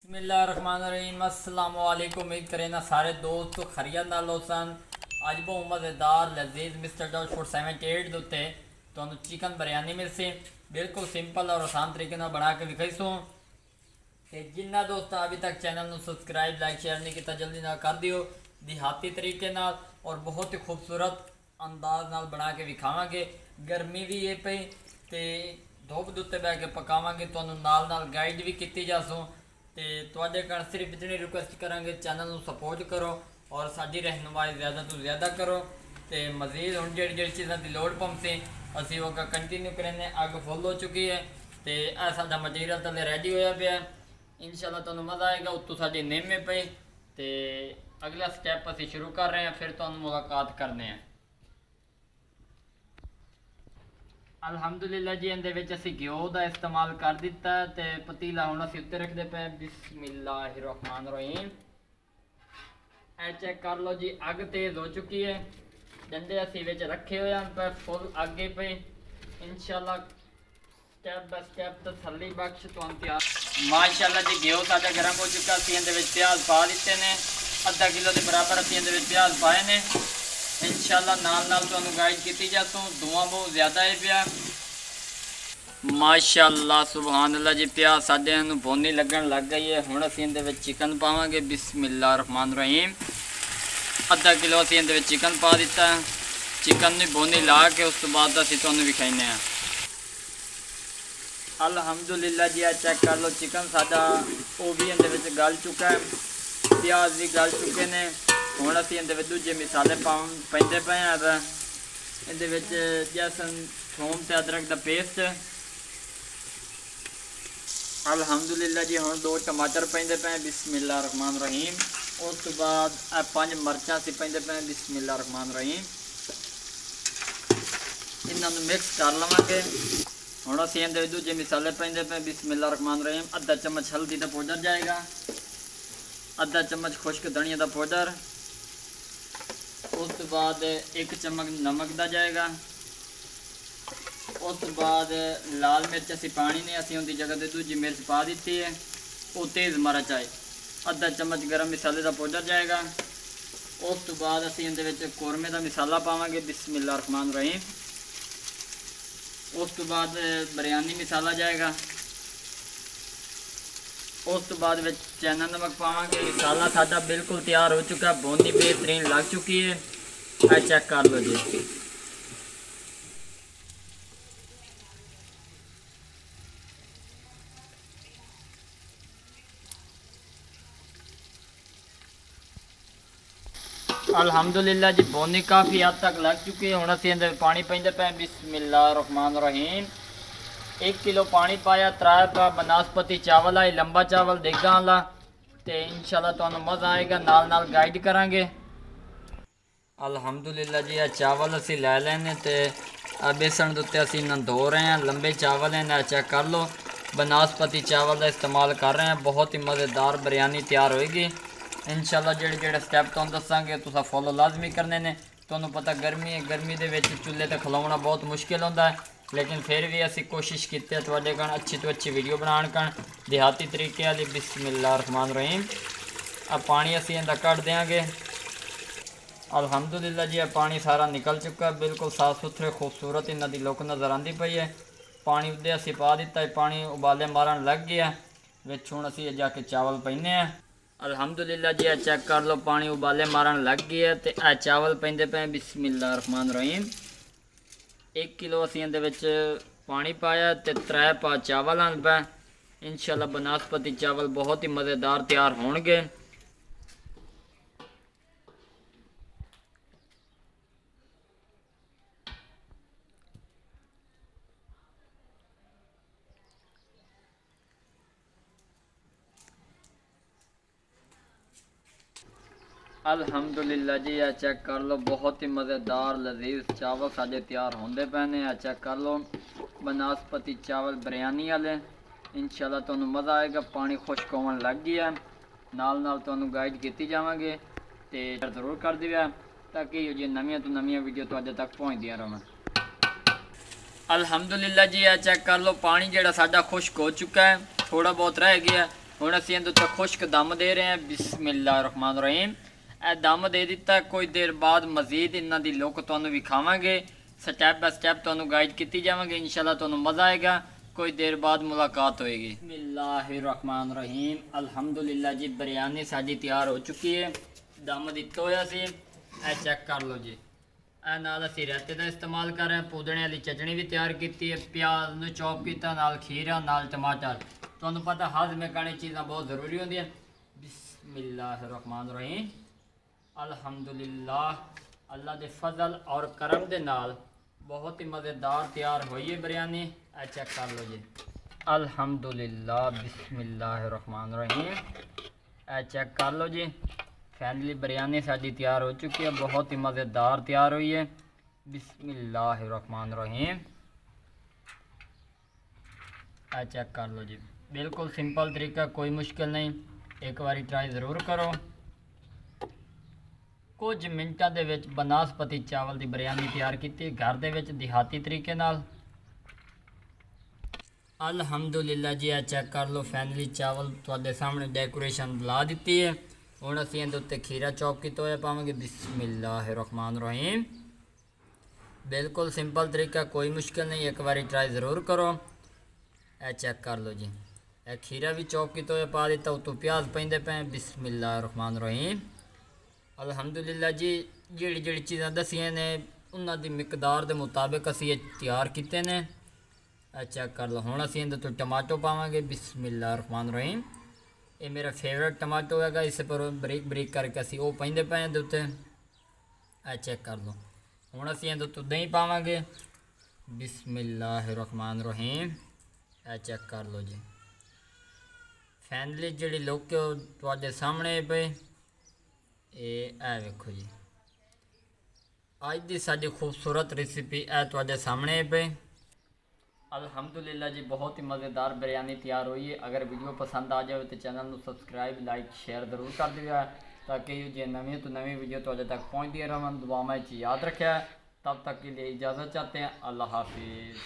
बिस्मिल्लाहिर्रहमानिर्रहीम अस्सलाम वालेकुम। उम्मीद करें ना सारे दोस्त खैरियत नाल होसन। अज बहुत मज़ेदार लजीज मिस्टर डॉट फूड 78 ਦੇ ਉੱਤੇ ਤੁਹਾਨੂੰ चिकन बिरयानी मिलसी बिल्कुल सिंपल और आसान तरीके ਨਾਲ बना के विखाई सो। ਤੇ ਜਿਨ੍ਹਾਂ ਦੋਸਤਾਂ अभी तक चैनल ਨੂੰ सब्सक्राइब लाइक शेयर नहीं किया जल्दी ना कर दियो। देहाती तरीके नाल और बहुत ही खूबसूरत अंदाज नाल बना के विखावांगे। गर्मी भी ये पई ते धुप दे उत्ते बह के पकावांगे। ਤੁਹਾਨੂੰ नाल गाइड भी की जासो। तो तुहाडे घर सिर्फ इतनी रिक्वेस्ट करांगे चैनल में सपोर्ट करो और साड़ी रहनुमाई ज़्यादा तो ज़्यादा करो। तो मज़ीद हम जी चीज़ों की लोड़ पौंसी असी वो कंटिन्यू करें। अग फुल हो चुकी है तो यह साडा मटीरियल थले रेडी होया पिया। इंशाल्लाह तुहानू मज़ा आएगा। उत्तों साडी नेमे पई तो अगला स्टैप असी शुरू कर रहे हैं, फिर तुहानू मुलाकात करने हैं। अल्हम्दुलिल्लाह जी इहदे विच असीं घिओ का इस्तेमाल कर दिता है। तो पतीला हुण असीं उत्ते रखते पे। बिस्मिल्लाहिर्रहमानिर्रहीम। ए चेक कर लो जी, अग तेज़ हो चुकी है। डंडे असीं विच रखे हुए हैं पर फुल अगे पे। इंशाल्लाह स्टैप बाय स्टैप तसल्ली बख्श तुहानू तैयार। माशाल्लाह जी घिओ साडा गर्म हो चुका। असीं इहदे विच प्याज पा दिते ने। आधा किलो के बराबर असीं इहदे विच प्याज पाए ने। इंशाल्लाह नाल तुहानू गाइड की जासो। धुआं बहुत ज़्यादा है पिया। माशाल्लाह सुभान अल्लाह जी, प्याज साडे नू भुनी लगन लग गई है। हुण असीं इहदे विच चिकन पावांगे। बिस्मिल्लाहिर्रहमानिर्रहीम। आधा किलो असीं इहदे विच चिकन पा दिता। चिकन नू भुनी ला के उस तो बाद असीं तुहानू विखाइने आ। अल्हम्दुलिल्लाह जी आ चेक कर लो, चिकन साडा वो भी इहदे विच गल चुका है, प्याज भी गल चुके ने। हुण असीं इहदे विच दूजे मसाले पैंदे पे हैं। इहदे विच लहसुन थूम ते अदरक दा पेस्ट। अल्हम्दुलिल्लाह जी हुण 2 टमाटर पैंदे पे। बिस्मिल्लाहिर्रहमानिर्रहीम। उस तो बाद 5 मिर्चां सी पैंदे पे। बिस्मिल्लाहिर्रहमानिर्रहीम। इन्हां नूं मिक्स कर लवांगे। हुण असीं इहदे विच दूजे मसाले पैंदे पे। बिस्मिल्लाहिर्रहमानिर्रहीम। आधा चम्मच हल्दी का पाउडर जाएगा, आधा चम्मच खुश्क धनिया का पाउडर। उस तो बाद 1 चम्मच नमक का जाएगा। उस तो बाद लाल मिर्च असी पानी ने, असी उनकी जगह पर दूजी मिर्च पा दी है, वो तेज़ मिर्च आए। आधा चम्मच गर्म मसाले का पाउडर जाएगा। उस तो बाद असी इहदे कौरमे का मसाला पावांगे। बिस्मिल्लाहिर्रहमानिर्रहीम। उस तो बाद बिरयानी मसाला जाएगा। उस तो बाद चैना नमक पावांगे। मसाला साडा बिल्कुल तैयार हो चुका, भुनी बेहतरीन लग चुकी है। यह चेक कर लो जी। अल्हम्दुलिल्लाह जी भुनी काफ़ी हद तक लग चुकी है। हुण असीं इहदे पानी पैंदे पे। बिस्मिल्लाहिर्रहमानिर्रहीम। 1 किलो पानी पाया। 3 पा बनास्पति चावल है, लंबा चावल देगा वाला। तो इंशाल्लाह तुहानू मज़ा आएगा। नाल गाइड करांगे। अल्हम्दुलिल्लाह जी चावल असी लै लेने ते बेसन के उत्ते असी इन्हां धो रहे हैं। लंबे चावल हैं, चेक कर लो। बनास्पति चावल का इस्तेमाल कर रहे हैं। बहुत ही मज़ेदार बिरयानी तैयार होएगी इंशाल्लाह। जेड़े स्टैप तुहानू दसांगे तुसां फॉलो लाजमी करने ने। तुहानू पता गर्मी है, गर्मी दे विच चुल्हे ते खलोना बहुत मुश्किल होंदा है, लेकिन फिर भी असी कोशिश की तुहाडे कण अच्छी तो अच्छी वीडियो बनाने कण देहाती तरीके वाली। बिस्मिल्लाहिर्रहमानिर्रहीम। अब पानी असी इहदा कढ़ देंगे। अल्हम्दुलिल्लाह जी पानी सारा निकल चुका, बिल्कुल साफ सुथरे खूबसूरत इन्हां दी लुक नज़र आती पई है। पानी उदे असी पा दिता है, पानी उबाले मारन लग गया। विच हुण असी जाके चावल पैने हैं। अल्हम्दुलिल्लाह जी चेक कर लो, पानी उबाले मारन लग गया तो यह चावल पैंदे पे। बिस्मिल्लाहिर्रहमानिर्रहीम। 1 किलो असीं इहदे विच पानी पाया तो 3 पा चावल आन पे। इंशाल्लाह बनास्पति चावल बहुत ही मज़ेदार तैयार होणगे। अल्हम्दुलिल्लाह जी चेक कर लो, बहुत ही मज़ेदार लजीज चावल साडे तैयार होंदे पे ने। चेक कर लो बनास्पति चावल बिरयानी वाले। इंशाल्लाह तुहानू मज़ा आएगा। पानी खुश्क होवन लग गया। नाल तुहानू गाइड की जावांगे तो ज़रूर कर दिया ताकि ये नवीं तो नवीं वीडियो तुहाडे तक पहुँचदियां रहन। अल्हम्दुलिल्लाह जी चेक कर लो, पानी जिहड़ा साडा खुश्क हो चुका है, थोड़ा बहुत रह गया। ਹੁਣ ਅਸੀਂ ਇਹਦੇ ਉੱਤੇ ਖੁਸ਼ਕ ਦਮ ਦੇ ਰਹੇ ਹਾਂ। ਬਿਸਮਿल्लाह रहमान रहीम। ਇਹ ਦਮ ਦੇ ਦਿੱਤਾ, ਕੋਈ ਦੇਰ ਬਾਅਦ ਮਜ਼ੀਦ ਇਹਨਾਂ ਦੀ ਲੁੱਕ ਤੁਹਾਨੂੰ ਵਿਖਾਵਾਂਗੇ, ਸਟੈਪ ਬਾय ਸਟੈਪ ਤੁਹਾਨੂੰ ਗਾਈਡ ਕੀਤੀ ਜਾਵਾਂਗੇ। ਇਨਸ਼ਾਅੱਲਾ ਤੁਹਾਨੂੰ ਮਜ਼ਾ ਆਏਗਾ। कोई देर बाद मुलाकात होएगी। बिस्मिल्लाहिर्रहमानिर्रहीम। अल्हम्दुलिल्लाह जी, बिरयानी साड़ी तैयार हो चुकी है। दम दिता होया सी, ए चेक कर लो जी। ए नाल असीं रायते दा इस्तेमाल कर रहे हैं। पुदने वाली चटनी भी तैयार की है, प्याज नूं चॉप किया, नाल खीरा, नाल टमाटर। तुहानूं पता हाज़मे करने चीज़ां बहुत ज़रूरी होंदियां। बिस्मिल्लाहिर्रहमानिर्रहीम। अल्हम्दुलिल्लाह, अल्लाह दे फजल और करम दे नाल बहुत ही मज़ेदार तैयार हुई है बिरयानी। ए चेक कर लो जी। अल्हम्दुलिल्लाह। बिस्मिल्लाहिर्रहमानिर्रहीम। ए चेक कर लो जी। फाइनली बिरयानी साड़ी तैयार हो चुकी है, बहुत ही मज़ेदार तैयार हुई है। बिस्मिल्लाहिर्रहमानिर्रहीम। ए चेक कर लो जी। बिल्कुल सिंपल तरीका, कोई मुश्किल नहीं। एक बार ट्राई ज़रूर करो। कुछ मिनटां दे विच बनास्पति चावल की बिरयानी तैयार की घर दे विच देहाती तरीके नाल। अल्हम्दुलिल्लाह जी। आ चेक कर लो, फैनली चावल तुहाडे सामने डेकोरेशन ला दी है। हुण असीं इहदे उत्ते खीरा चॉप किया होया पावांगे। बिस्मिल्लाहिर्रहमानिर्रहीम। बिल्कुल सिंपल तरीका, कोई मुश्किल नहीं। एक बार ट्राई ज़रूर करो। ए चेक कर लो जी। ए खीरा भी चॉप किया होया पा दिता, उत्तों प्याज पैंदे पे। बिस्मिल्लाहिर्रहमानिर्रहीम। अल्हम्दुलिल्लाह जी। जिहड़ी जिहड़ी चीज़ां दसियां ने उन्हां दी मिकदार दे मुताबिक असीं तैयार कीते ने। चेक कर लो। हुण असीं इहदे तो टमाटो पावांगे। बिस्मिल्लाहिर्रहमानिर्रहीम। ये मेरा फेवरेट टमाटो हैगा, इस पर बरीक बरीक करके असीं वो पैंदे पे इहदे उत्ते। चेक कर लो। हुण असीं इहदे तो दही पावांगे। बिस्मिल्लाहिर्रहमानिर्रहीम। चेक कर लो जी। फैनली जिहड़ी लुक है तुहाडे सामने पे। ए वेखो जी, अज की साडी खूबसूरत रेसिपी है तुहाडे सामने पे। अल्हम्दुलिल्लाह जी, बहुत ही मज़ेदार बिरयानी तैयार हुई है। अगर वीडियो पसंद आ जाए तो चैनल को सब्सक्राइब, लाइक, शेयर ज़रूर कर दिया, ताकि जो नवी तो नवी वीडियो तुहाडे तक पहुँचती रहन। दुआवां याद रखा। तब तक के लिए इजाज़त चाहते हैं। अल्लाह हाफिज़।